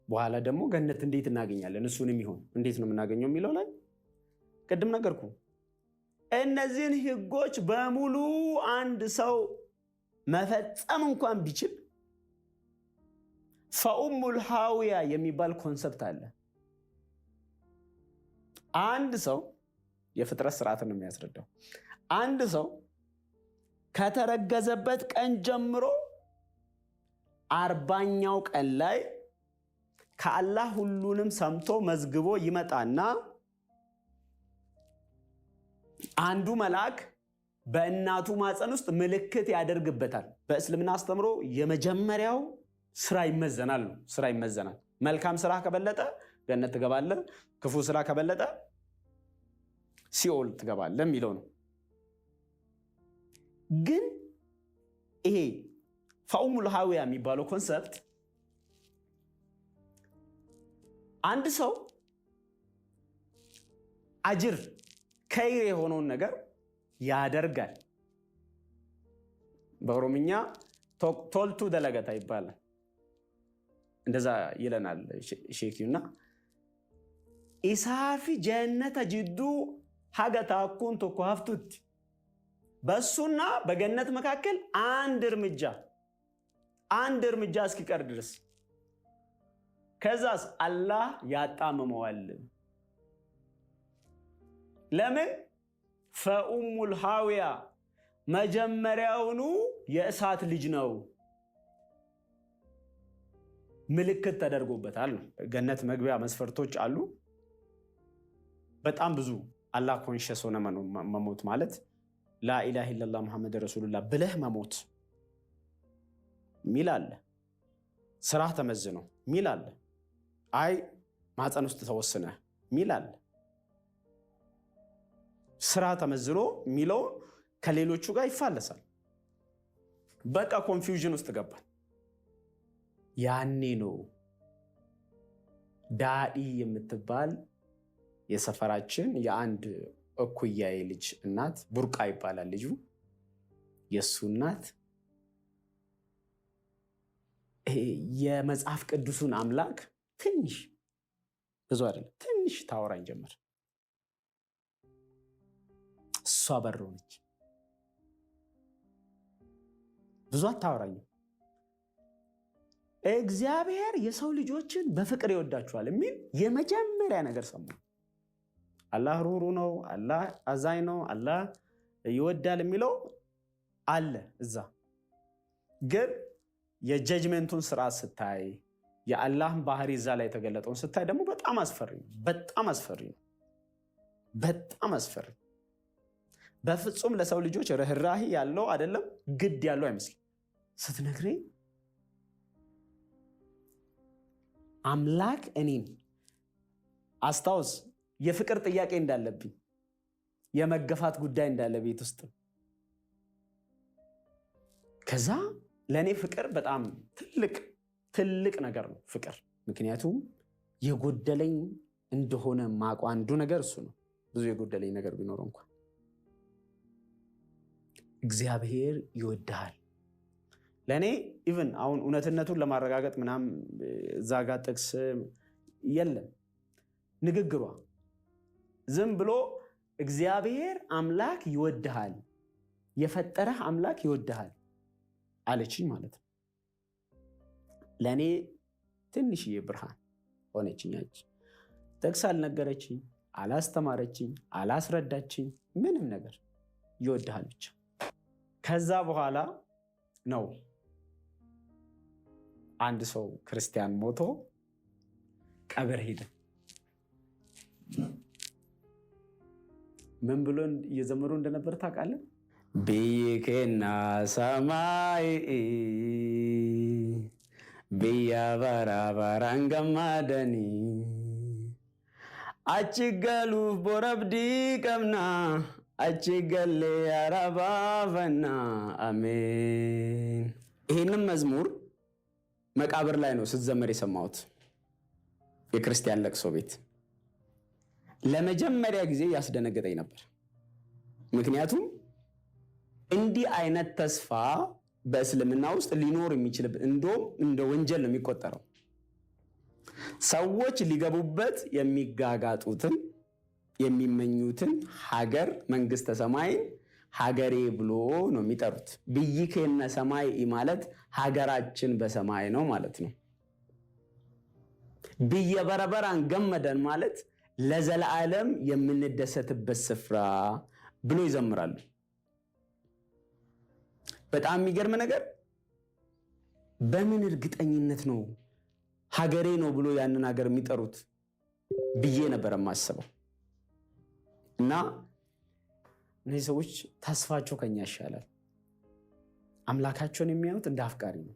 በኋላ ደግሞ ገነት እንዴት እናገኛለን እሱንም ይሁን እንዴት ነው የምናገኘው የሚለው ላይ ቅድም ነገርኩ። እነዚህን ህጎች በሙሉ አንድ ሰው መፈጸም እንኳን ቢችል ፈኡሙል ሃዊያ የሚባል ኮንሰፕት አለ። አንድ ሰው የፍጥረት ስርዓትን ነው የሚያስረዳው። አንድ ሰው ከተረገዘበት ቀን ጀምሮ 40ኛው ቀን ላይ ከአላህ ሁሉንም ሰምቶ መዝግቦ ይመጣና አንዱ መልአክ በእናቱ ማፀን ውስጥ ምልክት ያደርግበታል። በእስልምና አስተምሮ የመጀመሪያው ስራ ይመዘናል። መልካም ስራ ከበለጠ ገነት ትገባለህ፣ ክፉ ስራ ከበለጠ ሲኦል ትገባለህ የሚለው ነው። ግን ይሄ ፈኡሙል ሃዊያ የሚባለው ኮንሰፕት አንድ ሰው አጅር ከይር የሆነውን ነገር ያደርጋል። በኦሮምኛ ቶልቱ ደለገታ ይባላል። እንደዛ ይለናል ሼኪውና ኢሳፊ ጀነተ ጅዱ ሀገታ ኩን ቶኮ ሀፍቱት በሱና በገነት መካከል አንድ እርምጃ እስኪቀር ድረስ ከዛስ አላህ ያጣመመዋል። ለምን? ፈኡሙል ሃዊያ መጀመሪያውኑ የእሳት ልጅ ነው፣ ምልክት ተደርጎበታል። ገነት መግቢያ መስፈርቶች አሉ። በጣም ብዙ አላህ ኮንሽስ ሆነ መሞት ማለት ላኢላሃ ኢለላህ ሙሐመድ ረሱሉላህ ብለህ መሞት ሚል አለ። ስራ ተመዝኖ ሚል አለ። አይ ማህፀን ውስጥ ተወስነ ሚል አለ። ስራ ተመዝኖ ሚለው ከሌሎቹ ጋር ይፋለሳል። በቃ ኮንፊውዥን ውስጥ ገባል። ያኔ ነው ዳዲ የምትባል የሰፈራችን የአንድ እኩያዬ ልጅ እናት ቡርቃ ይባላል ልጁ። የሱ እናት የመጽሐፍ ቅዱሱን አምላክ ትንሽ ብዙ አይደለም ትንሽ ታወራኝ ጀመር። እሷ በሮ ነች፣ ብዙ አታወራኝም። እግዚአብሔር የሰው ልጆችን በፍቅር ይወዳቸዋል የሚል የመጀመሪያ ነገር ሰሙ። አላህ ሩሩ ነው፣ አላህ አዛኝ ነው፣ አላህ ይወዳል የሚለው አለ እዛ። ግን የጀጅመንቱን ስርዓት ስታይ የአላህን ባህሪ እዛ ላይ የተገለጠውን ስታይ ደግሞ በጣም አስፈሪ ነው። በጣም አስፈሪ። በፍጹም ለሰው ልጆች ርህራሄ ያለው አይደለም፣ ግድ ያለው አይመስልም። ስትነግረኝ አምላክ እኔን አስታውስ፣ የፍቅር ጥያቄ እንዳለብኝ፣ የመገፋት ጉዳይ እንዳለ ቤት ውስጥ። ከዛ ለእኔ ፍቅር በጣም ትልቅ ነገር ነው ፍቅር። ምክንያቱም የጎደለኝ እንደሆነ ማቋ አንዱ ነገር እሱ ነው። ብዙ የጎደለኝ ነገር ቢኖር እንኳን እግዚአብሔር ይወድሃል። ለእኔ ኢቭን አሁን እውነትነቱን ለማረጋገጥ ምናም እዛ ጋ ጥቅስ የለም። ንግግሯ ዝም ብሎ እግዚአብሔር አምላክ ይወድሃል፣ የፈጠረህ አምላክ ይወድሃል አለችኝ ማለት ነው። ለእኔ ትንሽዬ ብርሃን ሆነችኝ። ጥቅስ አልነገረችኝ፣ አላስተማረችኝ፣ አላስረዳችኝ፣ ምንም ነገር ይወድሃል ብቻ። ከዛ በኋላ ነው አንድ ሰው ክርስቲያን ሞቶ ቀብር ሄደ። ምን ብሎ እየዘመሩ እንደነበር ታውቃለህ? ብይኬና ሰማይ ብያ በራበራን ገማደኒ አችገሉፍ ቦረብዲ ቀብና አችገሌ አረባፈና አሜን። ይህንም መዝሙር መቃብር ላይ ነው ስትዘመር የሰማሁት። የክርስቲያን ለቅሶ ቤት ለመጀመሪያ ጊዜ ያስደነገጠኝ ነበር። ምክንያቱም እንዲህ አይነት ተስፋ በእስልምና ውስጥ ሊኖር የሚችልበት እንደውም እንደ ወንጀል ነው የሚቆጠረው። ሰዎች ሊገቡበት የሚጋጋጡትን የሚመኙትን ሀገር መንግስተ ሰማይን ሀገሬ ብሎ ነው የሚጠሩት። ብይኬነ ሰማይ ማለት ሀገራችን በሰማይ ነው ማለት ነው። ብየ በረበራን ገመደን ማለት ለዘላለም የምንደሰትበት ስፍራ ብሎ ይዘምራሉ። በጣም የሚገርም ነገር፣ በምን እርግጠኝነት ነው ሀገሬ ነው ብሎ ያንን ሀገር የሚጠሩት ብዬ ነበር የማስበው። እና እነዚህ ሰዎች ተስፋቸው ከኛ ይሻላል። አምላካቸውን የሚያዩት እንደ አፍቃሪ ነው።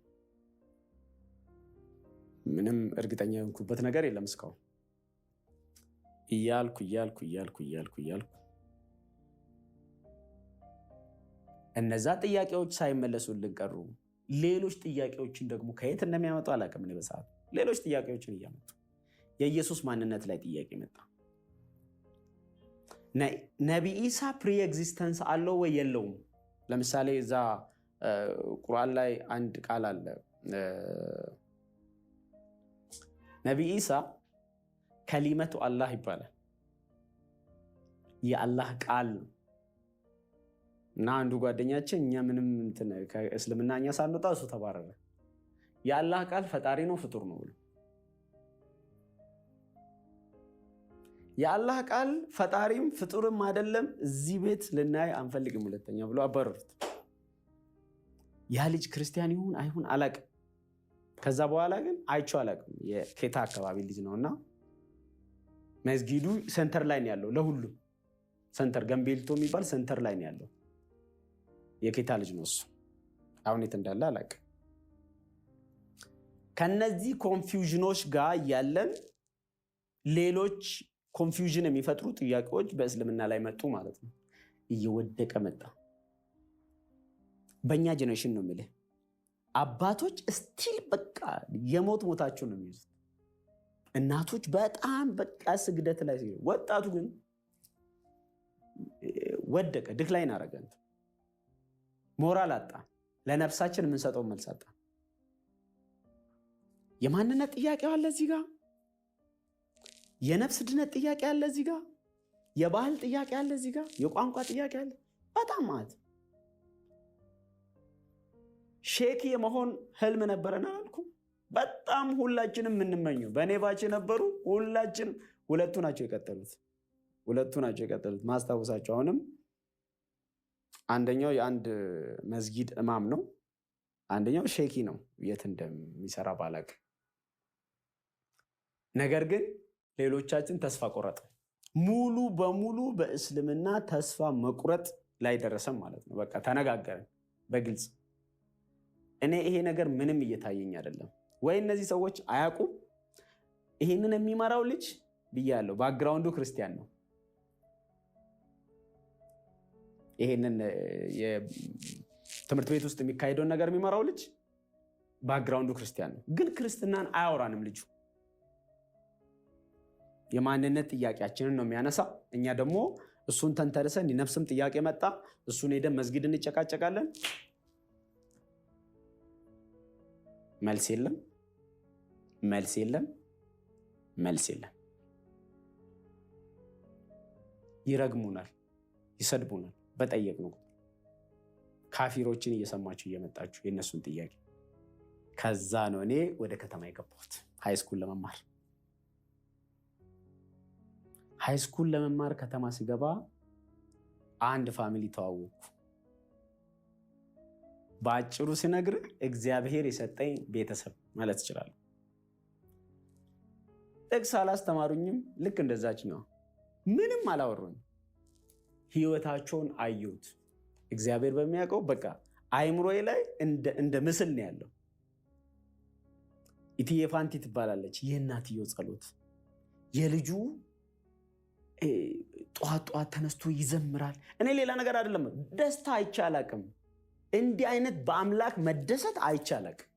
ምንም እርግጠኛ የሆንኩበት ነገር የለም እስካሁን። እያልኩ እነዛ ጥያቄዎች ሳይመለሱልን ቀሩ። ሌሎች ጥያቄዎችን ደግሞ ከየት እንደሚያመጡ አላውቅም። እኔ በሰዓቱ ሌሎች ጥያቄዎችን እያመጡ የኢየሱስ ማንነት ላይ ጥያቄ መጣ። ነቢይ ኢሳ ፕሪ ኤግዚስተንስ አለው ወይ የለውም? ለምሳሌ እዛ ቁርአን ላይ አንድ ቃል አለ። ነቢይ ኢሳ ከሊመቱ አላህ ይባላል። የአላህ ቃል ነው። እና አንዱ ጓደኛችን እኛ ምንም ከእስልምና እኛ ሳንወጣ እሱ ተባረረ። የአላህ ቃል ፈጣሪ ነው ፍጡር ነው ብሎ የአላህ ቃል ፈጣሪም ፍጡርም አይደለም፣ እዚህ ቤት ልናይ አንፈልግም ሁለተኛ ብሎ አባረሩት። ያ ልጅ ክርስቲያን ይሁን አይሁን አላቅም። ከዛ በኋላ ግን አይቼው አላቅም። የኬታ አካባቢ ልጅ ነውና መስጊዱ ሴንተር ላይ ነው ያለው። ለሁሉም ሴንተር ገንቤልቶ የሚባል ሴንተር ላይ ነው ያለው። የኬታ ልጅ ነው እሱ። አሁን የት እንዳለ አላቅም። ከነዚህ ኮንፊውዥኖች ጋር ያለን ሌሎች ኮንፊውዥን የሚፈጥሩ ጥያቄዎች በእስልምና ላይ መጡ ማለት ነው። እየወደቀ መጣ። በእኛ ጀኔሬሽን ነው የሚልህ። አባቶች ስቲል በቃ የሞት ሞታቸው ነው የሚይዙት። እናቶች በጣም በቃ ስግደት ላይ ሲሉ፣ ወጣቱ ግን ወደቀ፣ ድክላይን አረገ፣ ሞራል አጣ፣ ለነፍሳችን የምንሰጠው መልስ አጣ። የማንነት ጥያቄ አለ እዚህ ጋር፣ የነፍስ ድነት ጥያቄ አለ እዚህ ጋር፣ የባህል ጥያቄ አለ እዚህ ጋር፣ የቋንቋ ጥያቄ አለ። በጣም ማለት ሼክ የመሆን ህልም ነበረን አላልኩም? በጣም ሁላችንም የምንመኘው በእኔ ባች የነበሩ ሁላችንም። ሁለቱ ናቸው የቀጠሉት ማስታወሳቸው። አሁንም አንደኛው የአንድ መስጊድ እማም ነው፣ አንደኛው ሼኪ ነው። የት እንደሚሰራ ባላቅ፣ ነገር ግን ሌሎቻችን ተስፋ ቆረጥ። ሙሉ በሙሉ በእስልምና ተስፋ መቁረጥ ላይ ደረሰም ማለት ነው። በቃ ተነጋገርን በግልጽ። እኔ ይሄ ነገር ምንም እየታየኝ አይደለም። ወይ እነዚህ ሰዎች አያውቁም፣ ይሄንን የሚመራው ልጅ ብያለሁ ባክግራውንዱ ክርስቲያን ነው። ይሄንን ትምህርት ቤት ውስጥ የሚካሄደውን ነገር የሚመራው ልጅ ባክግራውንዱ ክርስቲያን ነው፣ ግን ክርስትናን አያወራንም ልጁ። የማንነት ጥያቄያችንን ነው የሚያነሳ። እኛ ደግሞ እሱን ተንተርሰን ነፍስም ጥያቄ መጣ፣ እሱን ሄደን መስጊድ እንጨቃጨቃለን። መልስ የለም። ይረግሙናል፣ ይሰድቡናል። በጠየቅነው ካፊሮችን እየሰማችሁ እየመጣችሁ የእነሱን ጥያቄ። ከዛ ነው እኔ ወደ ከተማ የገባሁት ሃይስኩል ለመማር። ሃይስኩል ለመማር ከተማ ሲገባ አንድ ፋሚሊ ተዋወቅኩ። በአጭሩ ሲነግር እግዚአብሔር የሰጠኝ ቤተሰብ ማለት ይችላል። ጥቅስ አላስተማሩኝም። ልክ እንደዛችኛው ምንም አላወሩኝ። ህይወታቸውን አየሁት። እግዚአብሔር በሚያውቀው በቃ አይምሮዬ ላይ እንደ ምስል ነው ያለው። ኢትዬ ፋንቲ ትባላለች። የእናትየው ጸሎት፣ የልጁ ጠዋት ተነስቶ ይዘምራል። እኔ ሌላ ነገር አይደለም፣ ደስታ አይቼ አላቅም። እንዲህ አይነት በአምላክ መደሰት አይቼ አላቅም።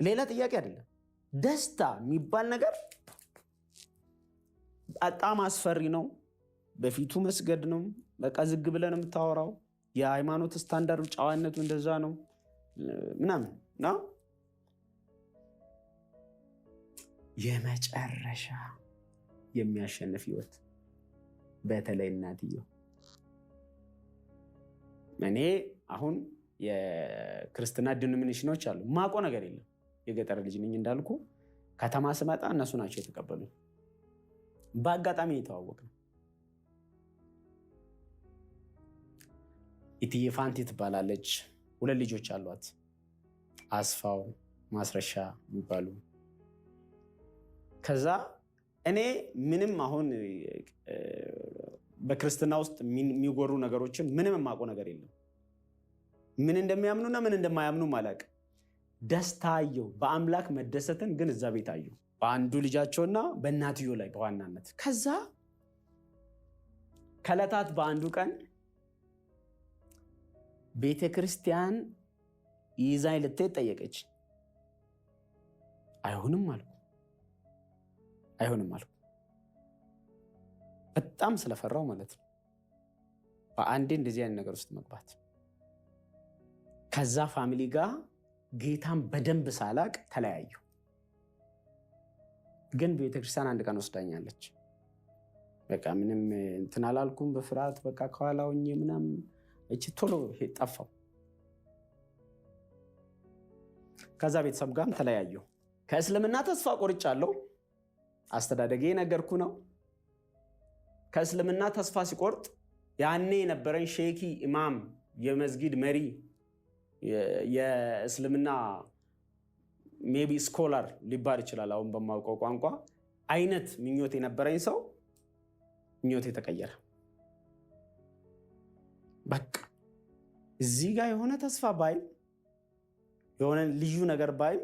ሌላ ጥያቄ አይደለም። ደስታ የሚባል ነገር በጣም አስፈሪ ነው። በፊቱ መስገድ ነው። በቃ ዝግ ብለን የምታወራው የሃይማኖት ስታንዳርዱ ጨዋነቱ እንደዛ ነው ምናምን ነው። የመጨረሻ የሚያሸንፍ ህይወት። በተለይ እናትየው እኔ አሁን የክርስትና ዲኖሚኔሽኖች አሉ ማቆ ነገር የለም። የገጠር ልጅ ነኝ እንዳልኩ ከተማ ስመጣ እነሱ ናቸው የተቀበሉኝ። በአጋጣሚ የተዋወቅ ነው። ኢትዬ ፋንቲ ትባላለች። 2 ልጆች አሏት፣ አስፋው ማስረሻ የሚባሉ። ከዛ እኔ ምንም አሁን በክርስትና ውስጥ የሚጎሩ ነገሮችን ምንም የማውቀው ነገር የለም። ምን እንደሚያምኑና ምን እንደማያምኑ አላውቅም። ደስታ አየሁ፣ በአምላክ መደሰትን ግን እዛ ቤት አየሁ፣ በአንዱ ልጃቸውና በእናትዮ ላይ በዋናነት። ከዛ ከዕለታት በአንዱ ቀን ቤተ ክርስቲያን ይዛኝ ልትሄድ ጠየቀች። አይሆንም አልኩ። በጣም ስለፈራው ማለት ነው በአንዴ እንደዚህ አይነት ነገር ውስጥ መግባት። ከዛ ፋሚሊ ጋር ጌታን በደንብ ሳላቅ ተለያዩ። ግን ቤተክርስቲያን አንድ ቀን ወስዳኛለች። በቃ ምንም እንትን አላልኩም፣ በፍርሃት በቃ ከኋላ ሆኜ ምናምን እቺ ቶሎ ጠፋው። ከዛ ቤተሰብ ጋርም ተለያዩ። ከእስልምና ተስፋ ቆርጫለሁ። አስተዳደጌ ነገርኩ ነው። ከእስልምና ተስፋ ሲቆርጥ ያኔ የነበረኝ ሼኪ ኢማም፣ የመስጊድ መሪ፣ የእስልምና ሜቢ ስኮላር ሊባል ይችላል አሁን በማውቀው ቋንቋ አይነት ምኞት የነበረኝ ሰው ምኞት የተቀየረ። በቃ እዚህ ጋር የሆነ ተስፋ ባይ የሆነ ልዩ ነገር ባይ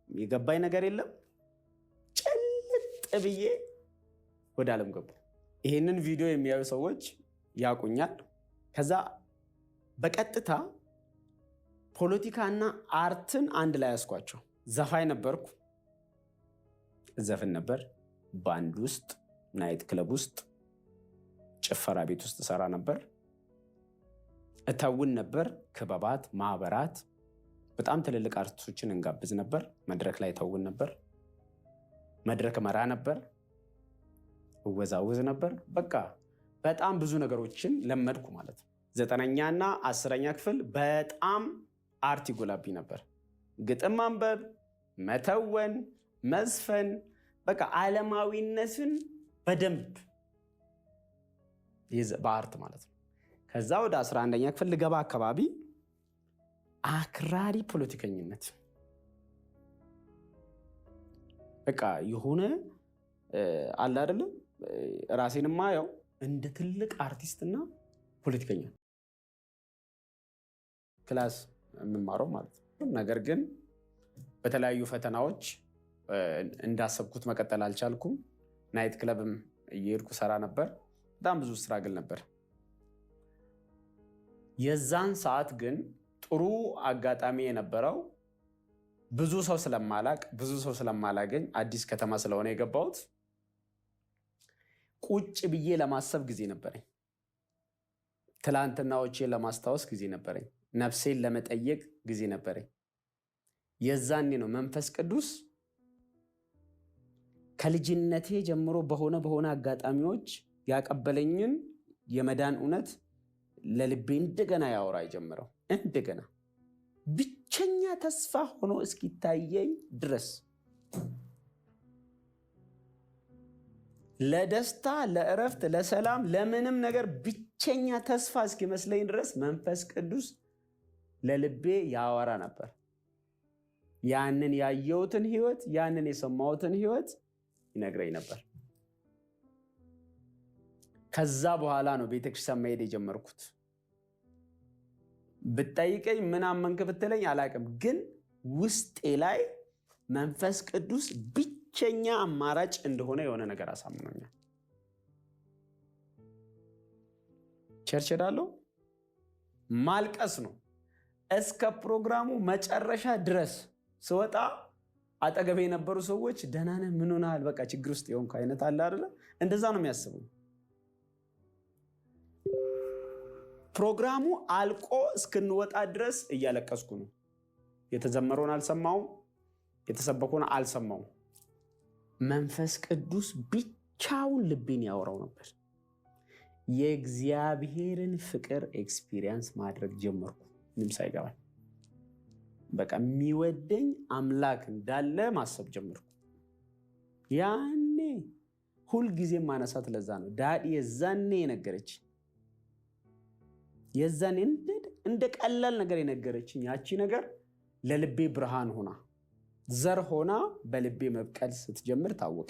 የገባኝ ነገር የለም። ጭልጥ ብዬ ወደ ዓለም ገቡ። ይሄንን ቪዲዮ የሚያዩ ሰዎች ያውቁኛል። ከዛ በቀጥታ ፖለቲካና አርትን አንድ ላይ ያስኳቸው። ዘፋኝ ነበርኩ፣ ዘፍን ነበር። ባንድ ውስጥ፣ ናይት ክለብ ውስጥ፣ ጭፈራ ቤት ውስጥ ሰራ ነበር። እተውን ነበር፣ ክበባት፣ ማህበራት፣ በጣም ትልልቅ አርቲስቶችን እንጋብዝ ነበር። መድረክ ላይ ተውን ነበር፣ መድረክ መራ ነበር፣ እወዛውዝ ነበር። በቃ በጣም ብዙ ነገሮችን ለመድኩ ማለት ነው። 9ኛና 10ኛ ክፍል በጣም አርት ይጎላብኝ ነበር። ግጥም ማንበብ፣ መተወን፣ መዝፈን፣ በቃ ዓለማዊነትን በደንብ በአርት ማለት ነው። ከዛ ወደ 11ኛ ክፍል ልገባ አካባቢ አክራሪ ፖለቲከኝነት በቃ የሆነ አለ አይደለም ራሴንማ ያው እንደ ትልቅ አርቲስትና ፖለቲከኛ ክላስ የምማረው ማለት ነው። ነገር ግን በተለያዩ ፈተናዎች እንዳሰብኩት መቀጠል አልቻልኩም። ናይት ክለብም እየሄድኩ ሰራ ነበር። በጣም ብዙ ስትራግል ነበር። የዛን ሰዓት ግን ጥሩ አጋጣሚ የነበረው ብዙ ሰው ስለማላቅ ብዙ ሰው ስለማላገኝ አዲስ ከተማ ስለሆነ የገባሁት ቁጭ ብዬ ለማሰብ ጊዜ ነበረኝ። ትላንትናዎቼን ለማስታወስ ጊዜ ነበረኝ። ነፍሴን ለመጠየቅ ጊዜ ነበረኝ። የዛኔ ነው መንፈስ ቅዱስ ከልጅነቴ ጀምሮ በሆነ አጋጣሚዎች ያቀበለኝን የመዳን እውነት ለልቤ እንደገና ያወራ የጀመረው። እንደገና ብቸኛ ተስፋ ሆኖ እስኪታየኝ ድረስ ለደስታ፣ ለእረፍት፣ ለሰላም፣ ለምንም ነገር ብቸኛ ተስፋ እስኪመስለኝ ድረስ መንፈስ ቅዱስ ለልቤ ያወራ ነበር። ያንን ያየሁትን ህይወት፣ ያንን የሰማሁትን ህይወት ይነግረኝ ነበር። ከዛ በኋላ ነው ቤተክርስቲያን መሄድ የጀመርኩት። ብጠይቀኝ ምን አመንክ ብትለኝ አላቅም፣ ግን ውስጤ ላይ መንፈስ ቅዱስ ብቸኛ አማራጭ እንደሆነ የሆነ ነገር አሳምኖኛል። ቸርች ሄዳለሁ፣ ማልቀስ ነው እስከ ፕሮግራሙ መጨረሻ ድረስ። ስወጣ አጠገቤ የነበሩ ሰዎች ደህና ነህ፣ ምን ሆነሃል፣ በቃ ችግር ውስጥ የሆንክ አይነት አለ አይደለ? እንደዛ ነው የሚያስቡ። ፕሮግራሙ አልቆ እስክንወጣ ድረስ እያለቀስኩ ነው። የተዘመረውን አልሰማውም፣ የተሰበከውን አልሰማውም። መንፈስ ቅዱስ ብቻውን ልቤን ያወራው ነበር። የእግዚአብሔርን ፍቅር ኤክስፒሪየንስ ማድረግ ጀመርኩ ምንም ሳይገባኝ። በቃ የሚወደኝ አምላክ እንዳለ ማሰብ ጀመርኩ። ያኔ ሁልጊዜ ማነሳት ለዛ ነው። ዳዲ የዛኔ የነገረች የዛኔ እንደ ቀላል ነገር የነገረችኝ ያቺ ነገር ለልቤ ብርሃን ሆና ዘር ሆና በልቤ መብቀል ስትጀምር ታወቀ።